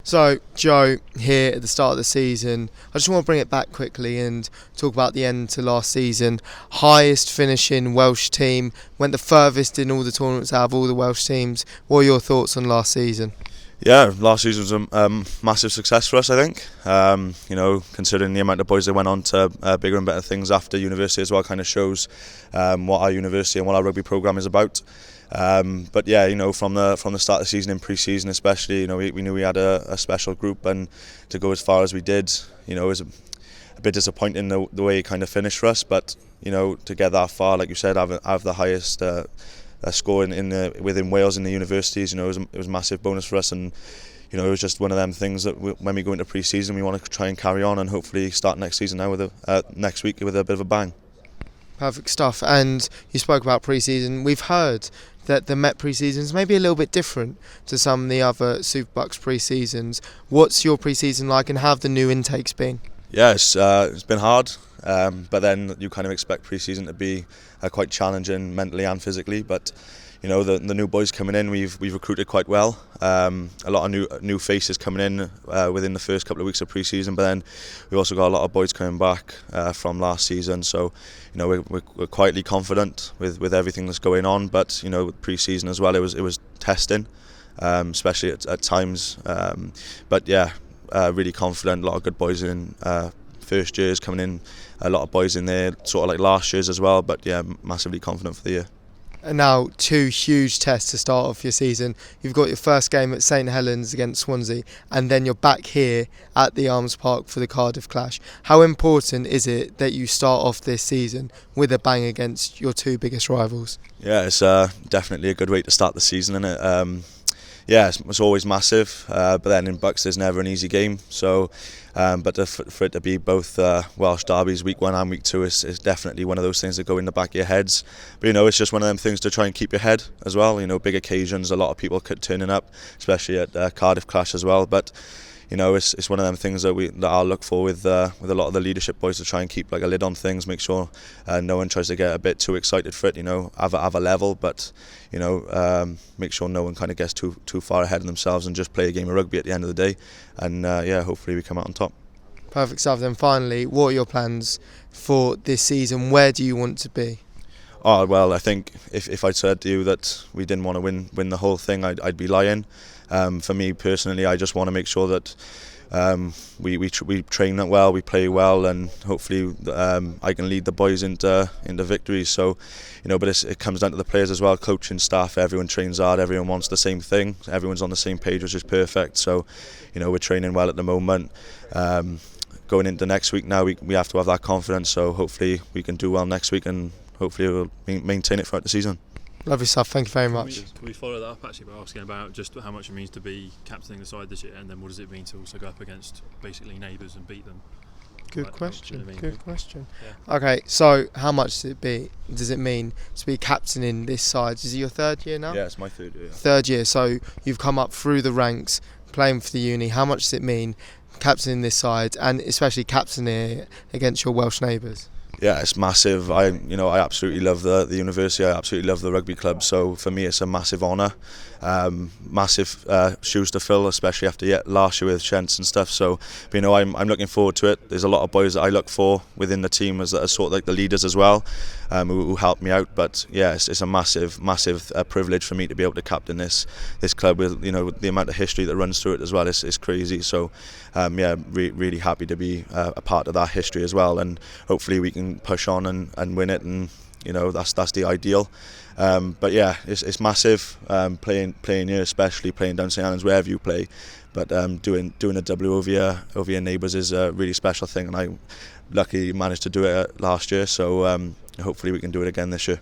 So, Joe, here at the start of the season, I just want to bring it back quickly and talk about the end to last season. Highest finishing Welsh team, went the furthest in all the tournaments out of all the Welsh teams. What are your thoughts on last season? Yeah, last season was a massive success for us, I think. Considering the amount of boys that went on to bigger and better things after university as well, kind of shows what our university and what our rugby programme is about. But yeah, from the start of the season, in pre-season especially, we knew we had a special group, and to go as far as we did, it was a bit disappointing the way it kind of finished for us. But to get that far, like you said, have the highest score within Wales in the universities, it was a massive bonus for us, and it was just one of them things that when we go into pre-season, we want to try and carry on and hopefully start next season now next week with a bit of a bang. Perfect stuff. And you spoke about pre-season. We've heard that the Met pre-seasons may be a little bit different to some of the other Super BUCS pre-seasons. What's your pre-season like, and how have the new intakes been? Yeah, it's been hard, but then you kind of expect pre-season to be quite challenging mentally and physically. But the new boys coming in, we've recruited quite well. A lot of new faces coming in within the first couple of weeks of pre-season, but then we've also got a lot of boys coming back from last season. So we're quietly confident with everything that's going on. But pre-season as well, it was testing, especially at times. But yeah. Really confident, a lot of good boys in first years coming in, a lot of boys in there sort of like last year's as well, but yeah, massively confident for the year. And now 2 huge tests to start off your season. You've got your first game at St Helens against Swansea, and then you're back here at the Arms Park for the Cardiff clash. How important is it that you start off this season with a bang against your 2 biggest rivals? Yeah, it's definitely a good way to start the season, isn't it? Yeah, it's always massive, but then in BUCS there's never an easy game. So, but for it to be both Welsh derbies, week 1 and week 2, is definitely one of those things that go in the back of your heads. But it's just one of them things to try and keep your head as well. Big occasions, a lot of people turning up, especially at Cardiff clash as well. But it's one of them things that I'll look for with a lot of the leadership boys, to try and keep like a lid on things, make sure no one tries to get a bit too excited for it. Have a level, but make sure no one kind of gets too far ahead of themselves and just play a game of rugby at the end of the day. And hopefully we come out on top. Perfect stuff. Then finally, what are your plans for this season? Where do you want to be? Oh well, I think if I said to you that we didn't want to win the whole thing, I'd be lying. For me personally, I just want to make sure that we train that well, we play well, and hopefully I can lead the boys into victories. So, but it comes down to the players as well, coaching staff. Everyone trains hard, everyone wants the same thing, everyone's on the same page, which is perfect. So, we're training well at the moment. Going into next week now, we have to have that confidence. So hopefully we can do well next week, and hopefully we'll maintain it throughout the season. Lovely stuff, thank you very much. Can we follow that up actually by asking about just how much it means to be captaining the side this year, and then what does it mean to also go up against basically neighbours and beat them? Good question. Yeah. Okay, so how much does it mean to be captaining this side? Is it your 3rd year now? Yeah, it's my 3rd year. Yeah. 3rd year, so you've come up through the ranks, playing for the uni. How much does it mean captaining this side, and especially captaining it against your Welsh neighbours? Yeah, it's massive. I absolutely love the university. I absolutely love the rugby club. So for me, it's a massive honour, massive shoes to fill, especially after last year with Shents and stuff. So, but, I'm looking forward to it. There's a lot of boys that I look for within the team as sort of like the leaders as well, who help me out. But yeah, it's a massive privilege for me to be able to captain this club with the amount of history that runs through it as well. It's crazy. So really happy to be a part of that history as well, and hopefully we can push on and win it, and that's the ideal. But yeah, it's massive, playing here, especially playing down St Helens, wherever you play. But doing a W over your neighbours is a really special thing, and I luckily managed to do it last year. So hopefully we can do it again this year.